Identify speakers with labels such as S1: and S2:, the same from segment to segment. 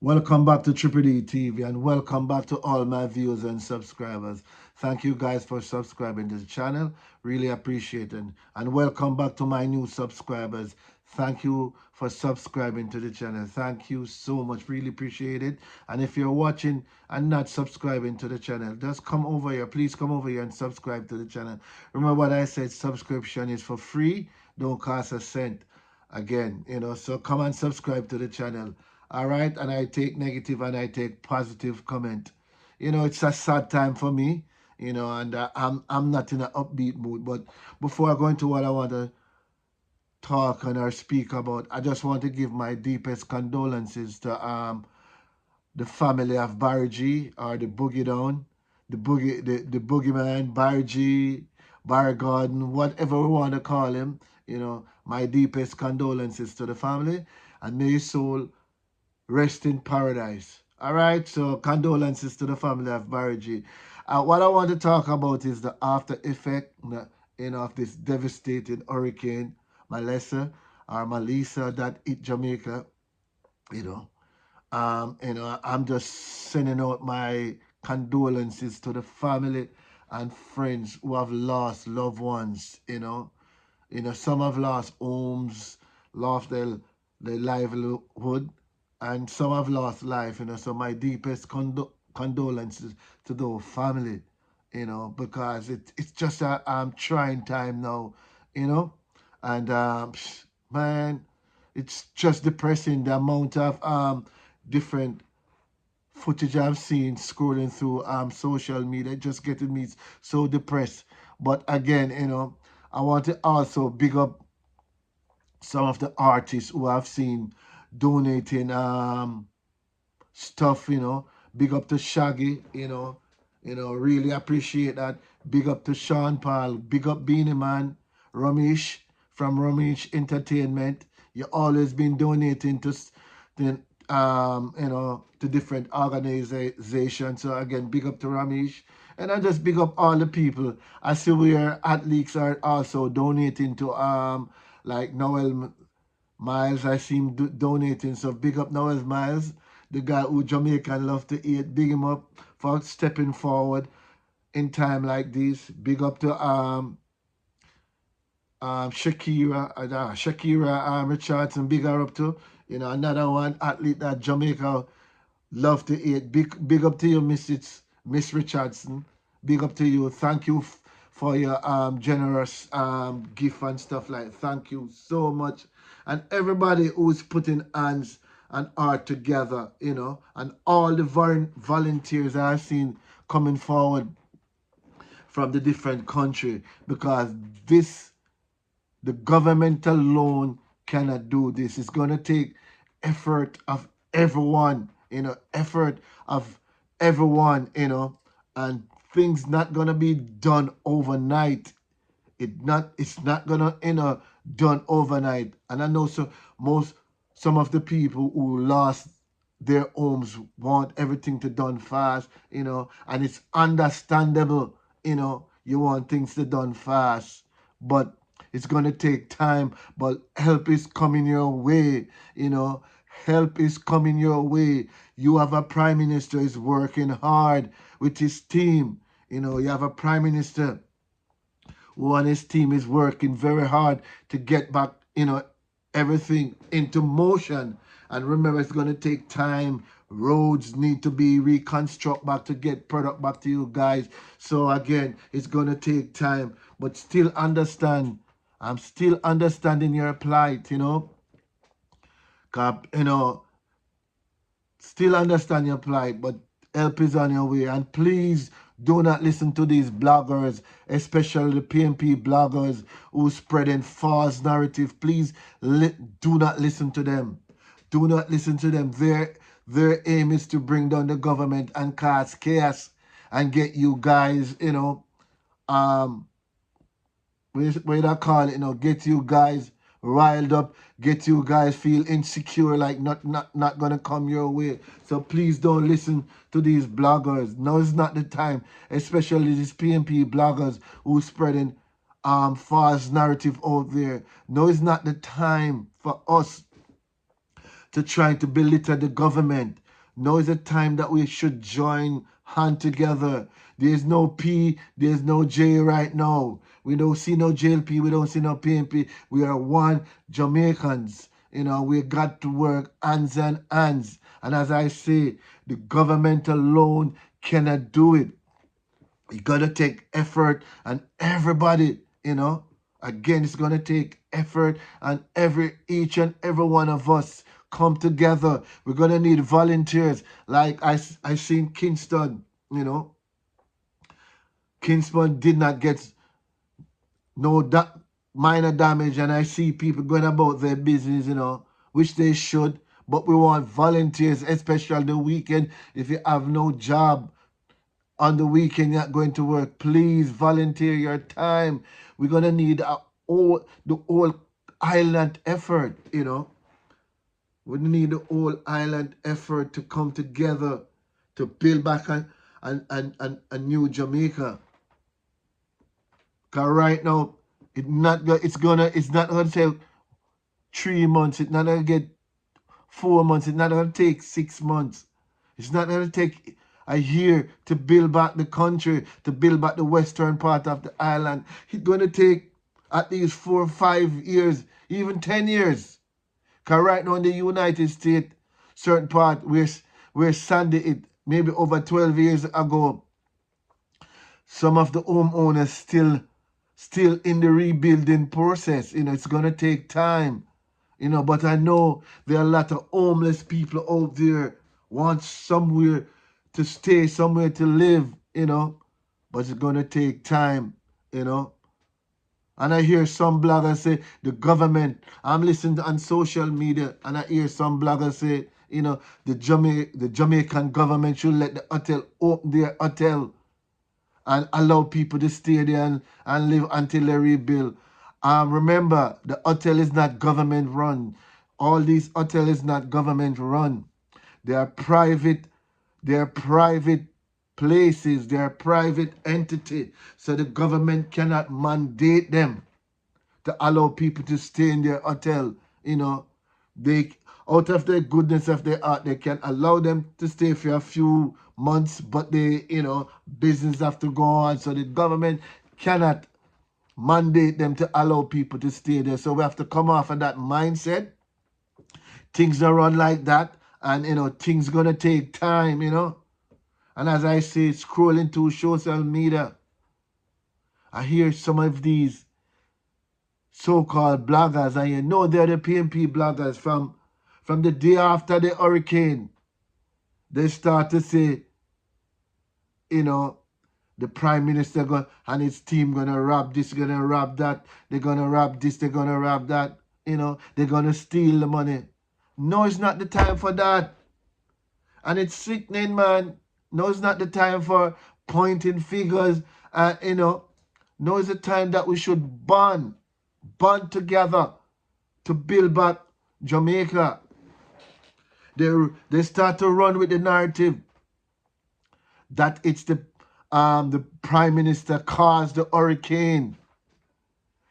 S1: Welcome back to Triple D TV and welcome back to all my viewers and subscribers. Thank you guys for subscribing to the channel. Really appreciate it. And welcome back to my new subscribers. Thank you for subscribing to the channel. Thank you so much. Really appreciate it. And if you're watching and not subscribing to the channel, just come over here. Please come over here and subscribe to the channel. Remember what I said, subscription is for free. Don't cost a cent. Again, so come and subscribe to the channel. All right, and I take negative and I take positive comment. It's a sad time for me, and I'm not in an upbeat mood. But before I go into what I want to talk and or speak about, I just want to give my deepest condolences to the family of Barry G, or the Boogie Down, the Boogeyman, Barry G, Barry Gordon, whatever we want to call him. My deepest condolences to the family, and may his soul rest in paradise. All right, so condolences to the family of Barry G. What I want to talk about is the after effect, of this devastating hurricane, Melissa that hit Jamaica. You know, I'm just sending out my condolences to the family and friends who have lost loved ones. Some have lost homes, lost their livelihood, and some have lost life. So my deepest condolences to the family. Because it's just a trying time now. You know, and man, it's just depressing the amount of different footage I've seen scrolling through social media, just getting me so depressed. But again, I want to also big up some of the artists who I've seen donating stuff, Big up to Shaggy, really appreciate that. Big up to Sean Paul, big up Beanie Man, Ramesh from Ramesh Entertainment. You always been donating to different organizations. So again, big up to Ramesh. And I just big up all the people. I see where athletes are also donating to like Noel Miles. I see him donating. So big up Noel Miles, the guy who Jamaican love to eat. Big him up for stepping forward in time like this. Big up to Shakira Richardson. Big her up to. Another one athlete that Jamaica love to eat. Big up to you, Miss Richardson. Big up to you. Thank you for your generous gift and stuff like. Thank you so much, and everybody who's putting hands and art together, and all the volunteers I've seen coming forward from the different country, because the government alone cannot do this. It's going to take effort of everyone, effort of everyone, and things not going to be done overnight. It's not going to, done overnight. And I know some of the people who lost their homes want everything to done fast, and it's understandable, you want things to done fast, but it's going to take time. But help is coming your way, help is coming your way. You have a prime minister who's working hard with his team. You have a prime minister who and his team is working very hard to get back, everything into motion. And remember, it's going to take time. Roads need to be reconstructed back to get product back to you guys. So again, it's going to take time. But still understand, I'm still understanding your plight, 'Cause, still understand your plight, but help is on your way. And please do not listen to these bloggers, especially the PNP bloggers who spreading false narrative. Please do not listen to them. Do not listen to them. Their aim is to bring down the government and cause chaos and get you guys, um, what I call it, get you guys riled up, get you guys feel insecure, like not gonna come your way. So please don't listen to these bloggers. No, it's not the time, especially these PNP bloggers who spreading false narrative out there. No, it's not the time for us to try to belittle the government. Now is the time that we should join hand together. There's no P, there's no J right now. We don't see no JLP, we don't see no PNP. We are one Jamaicans. You know, we got to work hands and hands. And as I say, the government alone cannot do it. You gotta take effort, and everybody, you know, again, it's gonna take effort, and each and every one of us come together. We're gonna need volunteers. Like I seen Kingston, you know, Kingston did not get no minor damage, and I see people going about their business, you know, which they should. But we want volunteers, especially the weekend. If you have no job on the weekend, you're not going to work, please volunteer your time. We're gonna need the whole island effort, you know. We need the whole island effort to come together to build back a new Jamaica. Cause right now it's not gonna take 3 months. It's not gonna get 4 months. It's not gonna take 6 months. It's not gonna take a year to build back the country, to build back the western part of the island. It's gonna take at least 4 or 5 years, even 10 years. Cause right now in the United States, certain part where Sandy it maybe over 12 years ago, some of the homeowners still in the rebuilding process. You know, it's gonna take time. You know, but I know there are a lot of homeless people out there want somewhere to stay, somewhere to live, you know, but it's gonna take time, you know. And I hear some bloggers say the government, I'm listening on social media, and I hear some bloggers say, you know, the Jamaican government should let the hotel open their hotel and allow people to stay there and live until they rebuild. Remember, the hotel is not government run. All these hotels is not government run. They are private. They are private places. They are private entity. So the government cannot mandate them to allow people to stay in their hotel. You know, they out of the goodness of their heart, they can allow them to stay for a few months, but they, you know, business have to go on. So the government cannot mandate them to allow people to stay there. So we have to come off of that mindset. Things don't run like that, and you know, things gonna take time, you know. And as I say, scrolling through social media, I hear some of these so-called bloggers, and you know they're the PNP bloggers from the day after the hurricane. They start to say, you know, the prime minister and his team gonna rob this, gonna rob that, they're gonna rob this, they're gonna rob that, you know, they're gonna steal the money. No, it's not the time for that. And it's sickening, man. No, it's not the time for pointing fingers. You know, no, it's the time that we should bond together to build back Jamaica. They start to run with the narrative that it's the prime minister caused the hurricane.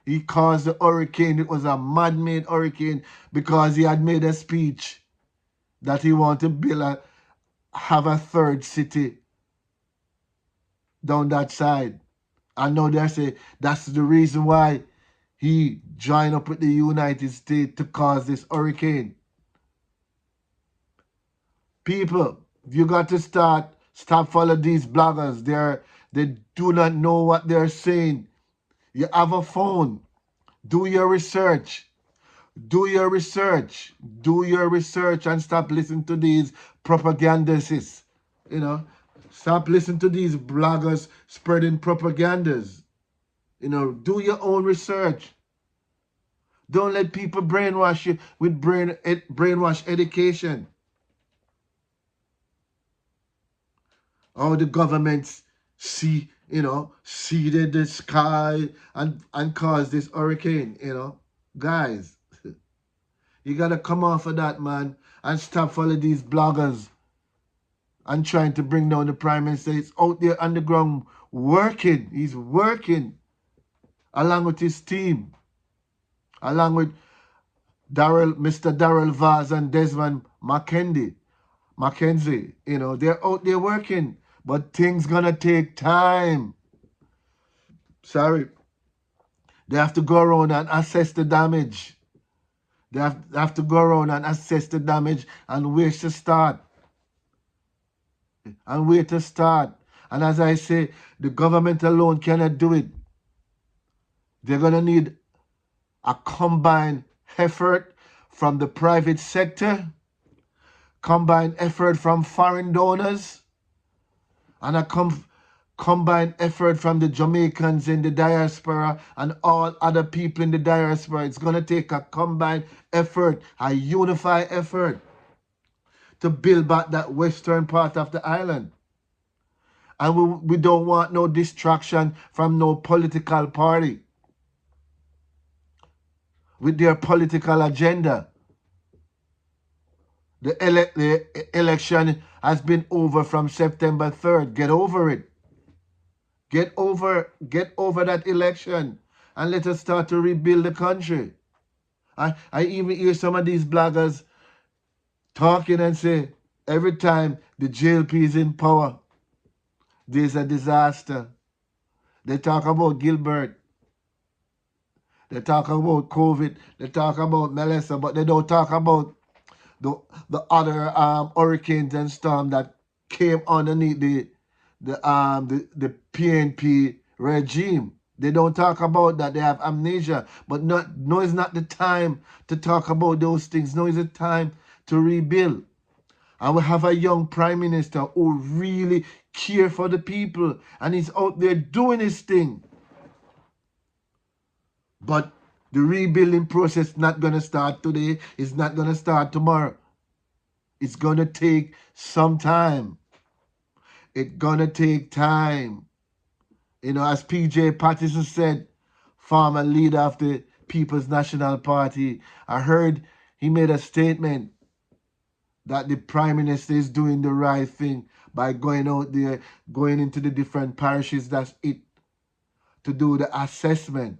S1: He caused the hurricane. It was a man-made hurricane because he had made a speech that he wanted to have a third city down that side. And now they say that's the reason why he joined up with the United States to cause this hurricane. People, you got to stop following these bloggers. They do not know what they're saying. You have a phone. Do your research. Do your research. Do your research and stop listening to these propagandists. You know, stop listening to these bloggers spreading propagandas. You know, do your own research. Don't let people brainwash you with brainwash education. All the governments seeded the sky and caused this hurricane, you know. Guys, you gotta come off of that, man, and stop following these bloggers and trying to bring down the prime minister. He's out there on the ground working. He's working along with his team, along with Mr. Darrell Vaz and Desmond McKendy. Mackenzie, they're out there working, but things gonna take time. Sorry. They have to go around and assess the damage. They have to go around and assess the damage and where to start. And where to start. And as I say, the government alone cannot do it. They're gonna need a combined effort from the private sector, combined effort from foreign donors, and a combined effort from the Jamaicans in the diaspora and all other people in the diaspora. It's going to take a combined effort, a unified effort to build back that western part of the island. And we don't want no distraction from no political party with their political agenda. The election has been over from September 3rd. Get over it. Get over that election and let us start to rebuild the country. I even hear some of these bloggers talking and say every time the JLP is in power, there's a disaster. They talk about Gilbert. They talk about COVID. They talk about Melissa, but they don't talk about the other hurricanes and storm that came underneath the PNP regime. They don't talk about that. They have amnesia. But no, it's not the time to talk about those things. No, it's the time to rebuild. And we have a young prime minister who really cares for the people. And he's out there doing his thing. But the rebuilding process is not going to start today. It's not going to start tomorrow. It's going to take some time. It's going to take time. As PJ Patterson said, former leader of the People's National Party, I heard he made a statement that the Prime Minister is doing the right thing by going out there, going into the different parishes, that's it, to do the assessment.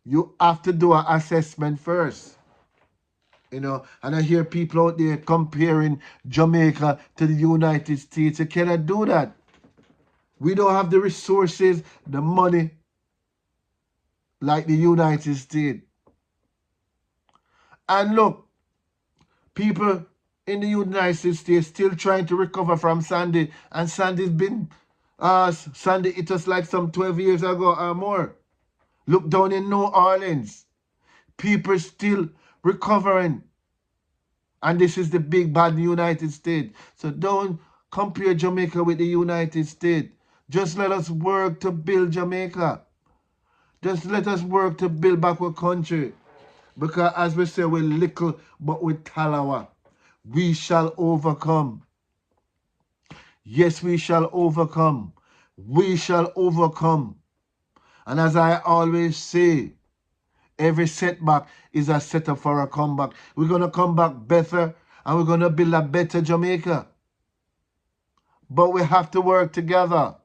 S1: You have to do an assessment first. And I hear people out there comparing Jamaica to the United States. You cannot do that. We don't have the resources, the money, like the United States. And look, people in the United States still trying to recover from Sandy. And Sandy hit us like some 12 years ago or more. Look down in New Orleans. People still recovering. And this is the big bad United States. So don't compare Jamaica with the United States. Just let us work to build Jamaica. Just let us work to build back our country. Because as we say, we're little, but with talawa. We shall overcome. Yes, we shall overcome. We shall overcome. And as I always say, every setback is a setup for a comeback. We're going to come back better, and we're going to build a better Jamaica. But we have to work together.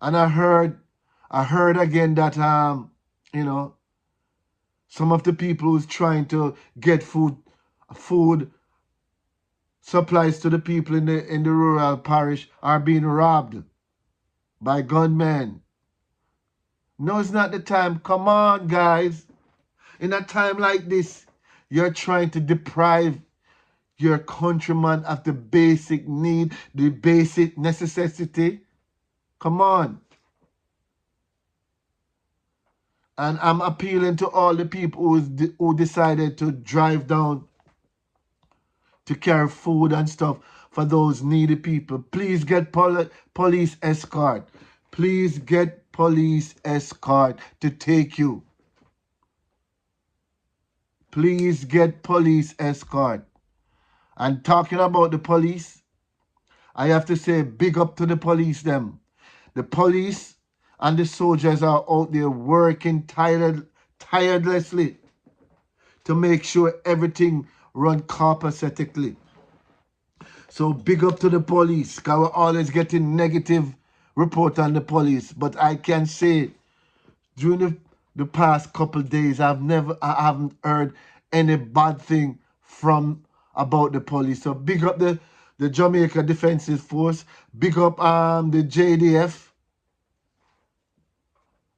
S1: And I heard again that some of the people who's trying to get food supplies to the people in the rural parish are being robbed by gunmen. No, it's not the time. Come on, guys. In a time like this, you're trying to deprive your countryman of the basic need, the basic necessity. Come on. And I'm appealing to all the people who decided to drive down to carry food and stuff for those needy people. Please get police escort. Please get police escort to take you. Please get police escort. And talking about the police, I have to say big up to the police them. The police and the soldiers are out there working tirelessly to make sure everything run copacetically. So big up to the police, because we're always getting negative report on the police. But I can say during the past couple days, I haven't heard any bad thing from about the police. So big up the Jamaica Defensive Force, big up the JDF,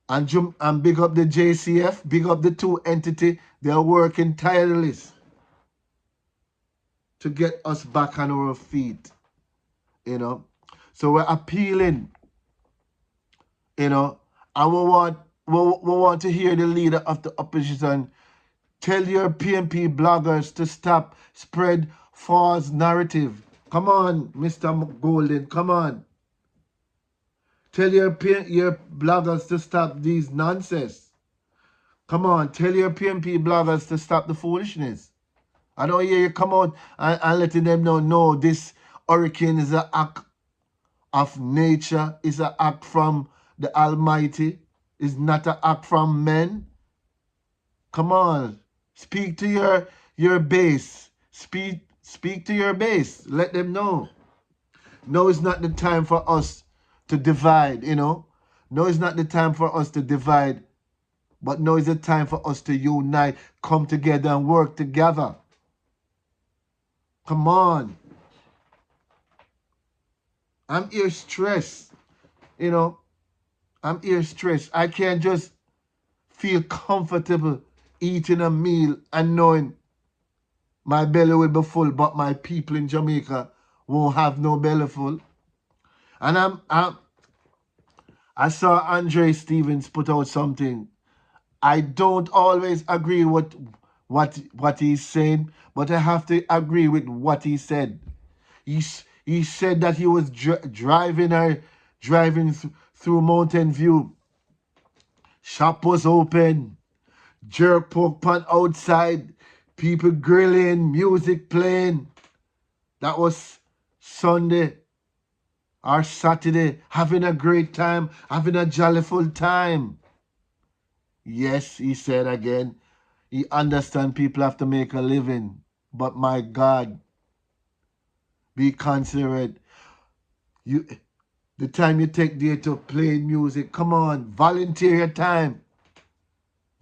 S1: and big up the JCF, big up the two entity. They are working tireless to get us back on our feet, you know. So we're appealing, you know, and we want to hear the leader of the opposition tell your PNP bloggers to stop spread false narrative. Come on, Mr. Golden, come on. Tell your bloggers to stop these nonsense. Come on, tell your PNP bloggers to stop the foolishness. I don't hear you come out and letting them know, no, this hurricane is an act of nature, is an act from the Almighty, is not an act from men. Come on, speak to your base. Speak to your base. Let them know. No, it's not the time for us to divide, you know. No, it's not the time for us to divide. But now is the time for us to unite, come together and work together. Come on. I'm here stressed, you know. I'm here stressed. I can't just feel comfortable eating a meal and knowing my belly will be full, but my people in Jamaica won't have no belly full. And I saw Andre Stevens put out something. I don't always agree with what he's saying, but I have to agree with what he said. He said that he was driving through Mountain View. Shop was open, jerk pork pan outside, people grilling, music playing. That was Sunday or Saturday, having a great time, having a jollyful time. Yes, he said again, he understands people have to make a living, but my God, be considerate. The time you take there to play music, come on, volunteer your time.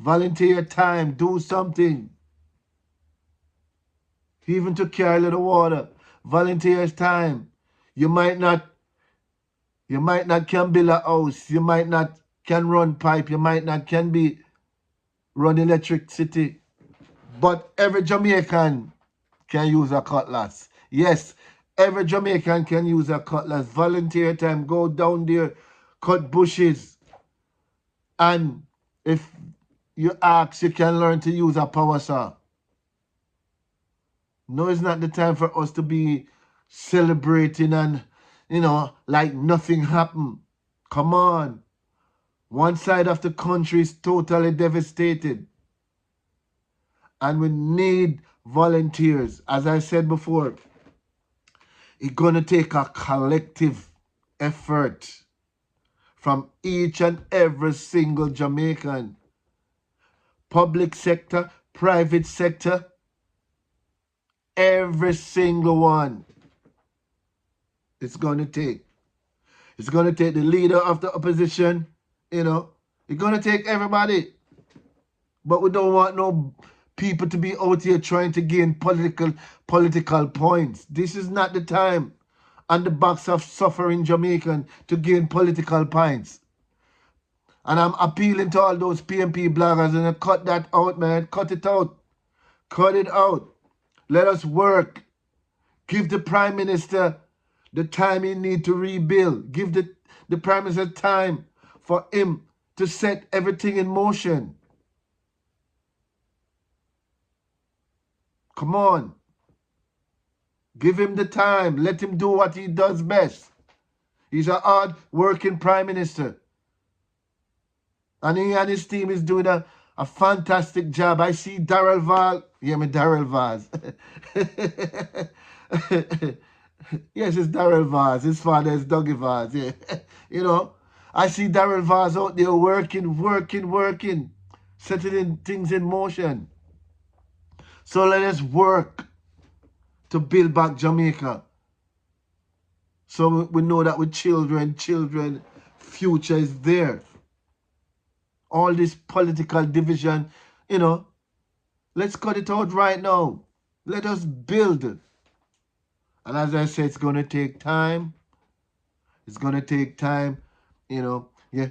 S1: Volunteer your time, do something. Even to carry a little water, volunteer your time. You might not can build a house, you might not can run pipe, you might not can be run electricity, but every Jamaican can use a cutlass. Yes, every Jamaican can use a cutlass. Volunteer time, go down there, cut bushes. And if you ask, you can learn to use a power saw. No, it's not the time for us to be celebrating and, you know, like nothing happened. Come on. One side of the country is totally devastated. And we need volunteers. As I said before, it's going to take a collective effort from each and every single Jamaican. Public sector, private sector, every single one. It's going to take. It's going to take the leader of the opposition, you know. It's going to take everybody. But we don't want no people to be out here trying to gain political points. This is not the time on the backs of suffering Jamaican to gain political points. And I'm appealing to all those PNP bloggers and cut that out, man. Cut it out. Cut it out. Let us work. Give the Prime Minister the time he needs to rebuild. Give the Prime Minister time for him to set everything in motion. Come on. Give him the time. Let him do what he does best. He's a hard-working Prime Minister. And he and his team is doing a fantastic job. I see Darrell Val. Yeah, me Darrell Vaz. Yes, it's Darrell Vaz. His father is Dougie Vaz. Yeah. You know, I see Darrell Vaz out there working, setting things in motion. So let us work to build back Jamaica. So we know that with children, future is there. All this political division, you know, let's cut it out right now. Let us build. And as I said, it's going to take time. It's going to take time. You know, yeah.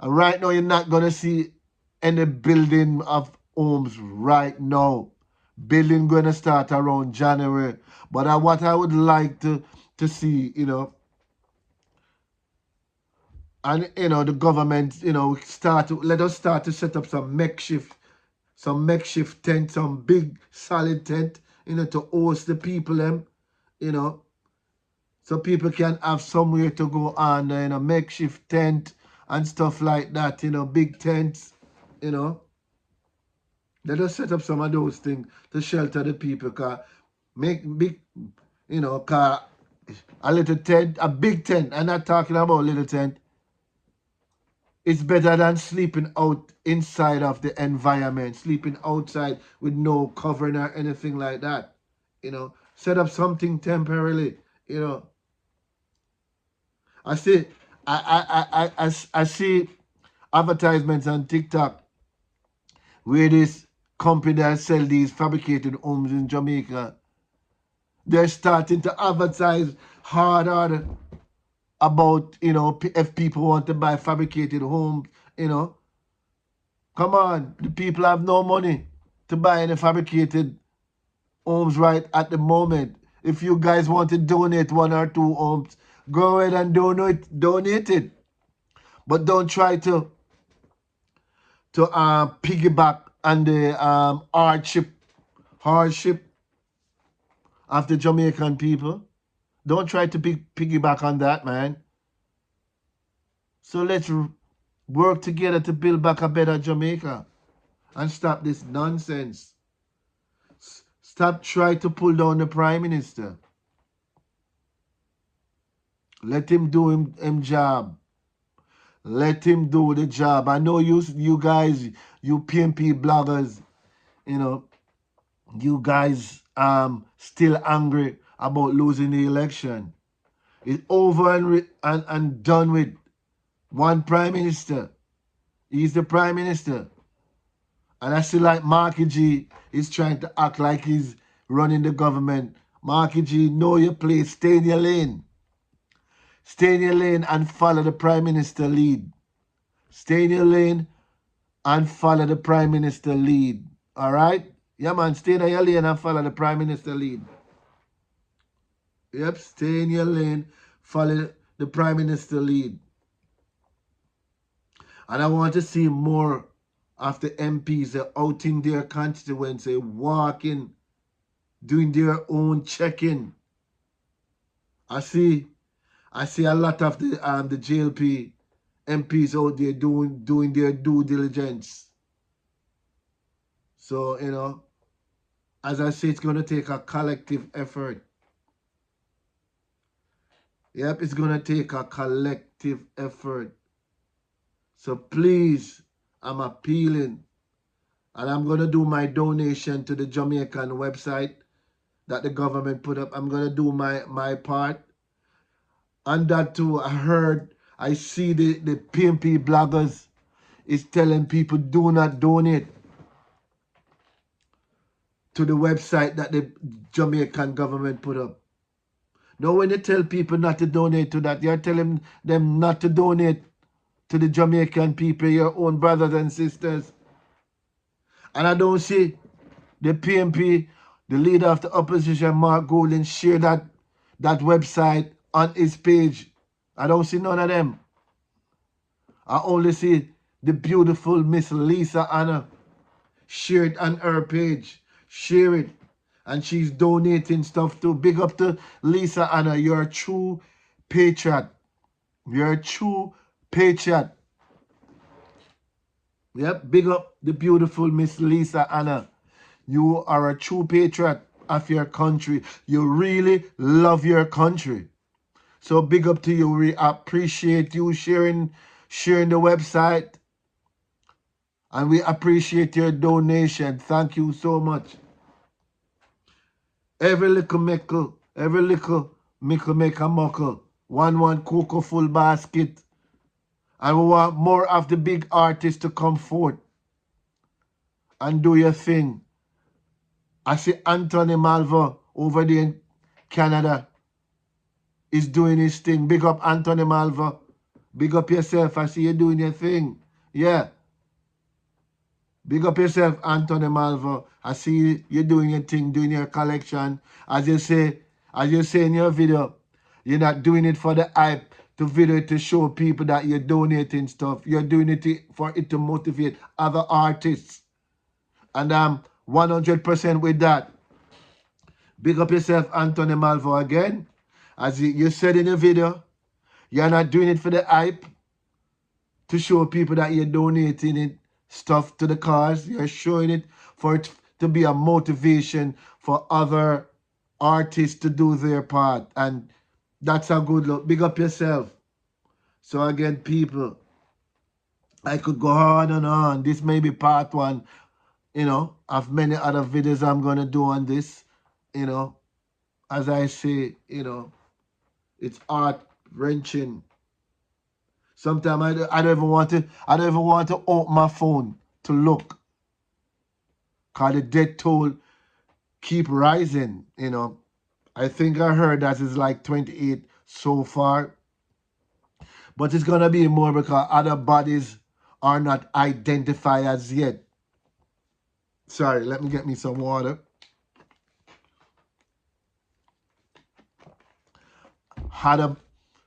S1: And right now, you're not going to see any building of homes right now. Building going to start around January. But what I would like to see, and the government, let us start to set up some makeshift tent, some big solid tent, to host the people them, you know, so people can have somewhere to go on, makeshift tent and stuff like that, big tents, you know. Let us set up some of those things to shelter the people, cause make big, cause a little tent, a big tent. I'm not talking about little tent. It's better than sleeping out inside of the environment, sleeping outside with no covering or anything like that. Set up something temporarily. I see, I see advertisements on TikTok where this company that sell these fabricated homes in Jamaica, they're starting to advertise harder about, if people want to buy fabricated homes, you know. Come on, the people have no money to buy any fabricated homes right at the moment. If you guys want to donate one or two homes, go ahead and donate it. But don't try to piggyback on the hardship of the Jamaican people. Don't try to piggyback on that, man. So let's work together to build back a better Jamaica and stop this nonsense. Stop trying to pull down the Prime Minister. Let him do him job. Let him do the job. I know you guys, you PMP bloggers, you guys still angry about losing the election. It's over and done with. One Prime Minister. He's the Prime Minister. And I see like Marky G is trying to act like he's running the government. Marky G, know your place. Stay in your lane. Stay in your lane and follow the Prime Minister lead. Stay in your lane and follow the Prime Minister lead. All right? Yeah, man. Stay in your lane and follow the Prime Minister lead. Yep. Stay in your lane. Follow the Prime Minister lead. And I want to see more of the MPs out in their constituency, walking, doing their own checking. I see a lot of the JLP MPs out there doing their due diligence. So, as I say, it's going to take a collective effort. Yep, it's going to take a collective effort. So please, I'm appealing. And I'm going to do my donation to the Jamaican website that the government put up. I'm going to do my part. And that too, I see the PMP bloggers is telling people do not donate to the website that the Jamaican government put up. Now, when you tell people not to donate to that, you're telling them not to donate to the Jamaican people, your own brothers and sisters. And I don't see the PMP, the leader of the opposition, Mark Golden, share that website on his page. I don't see none of them. I only see the beautiful Miss Lisa Anna share it on her page. Share it. And she's donating stuff too. Big up to Lisa Anna. You're a true patriot. You're a true patriot. Yep, big up the beautiful Miss Lisa Anna. You are a true patriot of your country. You really love your country. So big up to you. We appreciate you sharing the website. And we appreciate your donation. Thank you so much. Every little mickle make a muckle. One cocoa full basket. And we want more of the big artists to come forth and do your thing. I see Anthony Malvo over there in Canada is doing his thing. Big up Anthony Malvo. Big up yourself. I see you doing your thing. Yeah. Big up yourself, Anthony Malvo. I see you doing your thing, doing your collection. As you say in your video, you're not doing it for the hype, to video to show people that you're donating stuff. You're doing it for it to motivate other artists. And I'm 100% with that. Big up yourself, Anthony Malvo, again. As you said in the video, you're not doing it for the hype, to show people that you're donating it stuff to the cause. You're showing it for it to be a motivation for other artists to do their part. And that's a good look. Big up yourself. So again, people, I could go on and on. This may be part one, of many other videos I'm going to do on this. As I say, it's heart-wrenching. Sometimes I don't even want to open my phone to look. Cause the death toll keep rising, I think I heard that it's like 28 so far. But it's gonna be more because other bodies are not identified as yet. Sorry, let me get me some water.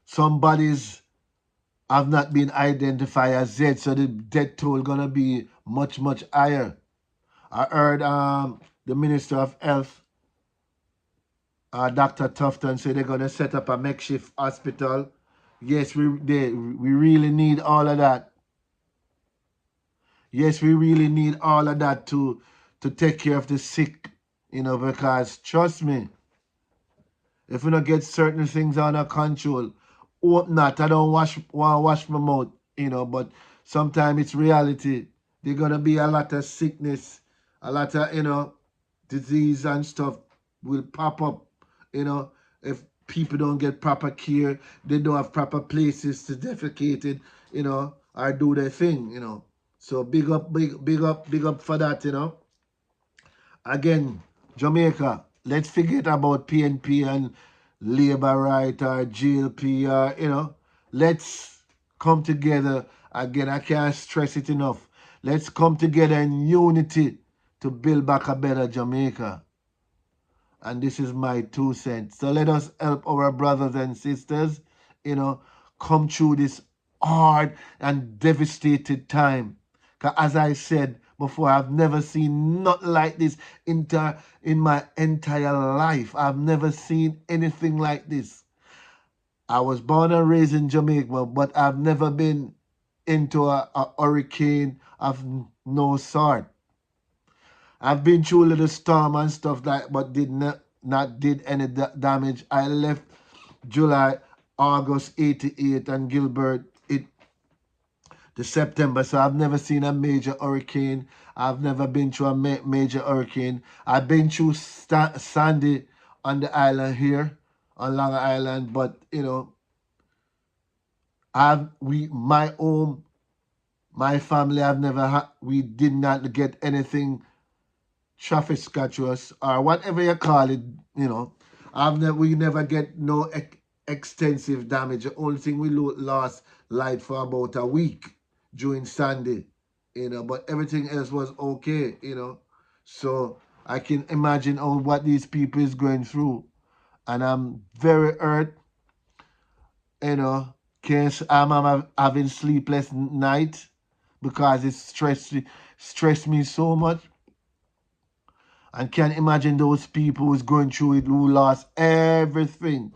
S1: Some bodies have not been identified as yet, so the death toll gonna be much, much higher. I heard the Minister of Health, Dr. Tufton, say they're gonna set up a makeshift hospital. Yes, we really need all of that. Yes, we really need all of that to take care of the sick, because trust me, if we don't get certain things under control, hope not. I don't want to wash my mouth, but sometimes it's reality. There's gonna be a lot of sickness, a lot of disease and stuff will pop up, if people don't get proper care, they don't have proper places to defecate it, or do their thing, So big up for that, Again, Jamaica, let's forget about PNP and labor right or GLP or, let's come together. Again, I can't stress it enough. Let's come together in unity to build back a better Jamaica. And this is my 2 cents. So let us help our brothers and sisters, come through this hard and devastated time. Because as I said before, I've never seen nothing like this in my entire life. I've never seen anything like this. I was born and raised in Jamaica, but I've never been into a hurricane of no sort. I've been through a little storm and stuff like, but did not did any damage. I left July, August 88 and Gilbert the September. So I've never seen a major hurricane. I've never been through a major hurricane. I've been through Sandy on the island here, on Long Island, but my home, my family, we did not get anything traffic scratches or whatever you call it, we never get no extensive damage. The only thing we lost light for about a week during Sunday, but everything else was okay, So I can imagine what these people is going through. And I'm very hurt, Cause I'm having sleepless night because it stressed me so much. And can't imagine those people who's going through it who lost everything.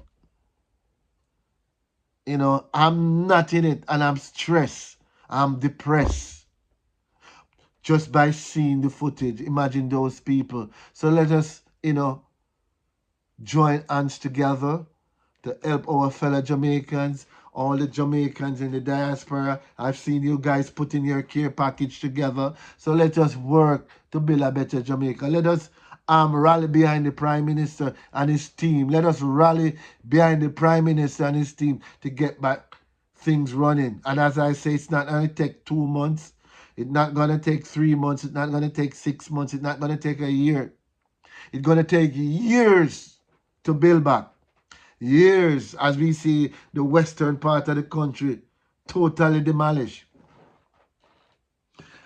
S1: I'm not in it and I'm stressed. I'm depressed. Just by seeing the footage. Imagine those people. So let us, join hands together to help our fellow Jamaicans, all the Jamaicans in the diaspora. I've seen you guys putting your care package together. So let us work to build a better Jamaica. Let us rally behind the Prime Minister and his team. Let us rally behind the Prime Minister and his team to get back things running. And as I say, it's not going to take 2 months. It's not going to take 3 months. It's not going to take 6 months. It's not going to take a year. It's going to take years to build back. Years as we see the western part of the country totally demolished.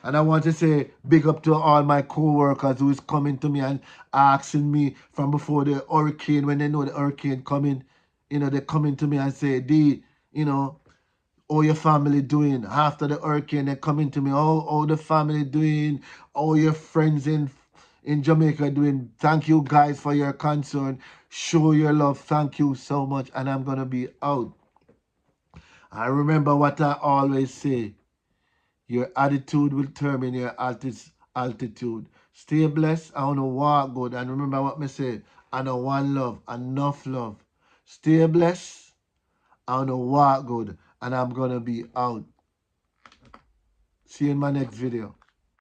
S1: And I want to say big up to all my co-workers who is coming to me and asking me from before the hurricane, when they know the hurricane coming, they coming to me and say, D, how your family doing? After the hurricane, they coming to me, how the family doing? How your friends in Jamaica doing? Thank you guys for your concern. Show your love. Thank you so much. And I'm going to be out. I remember what I always say. Your attitude will determine your altitude. Stay blessed. I want to walk good. And remember what me say. I know one love, enough love. Stay blessed. I want to walk good. And I'm going to be out. See you in my next video.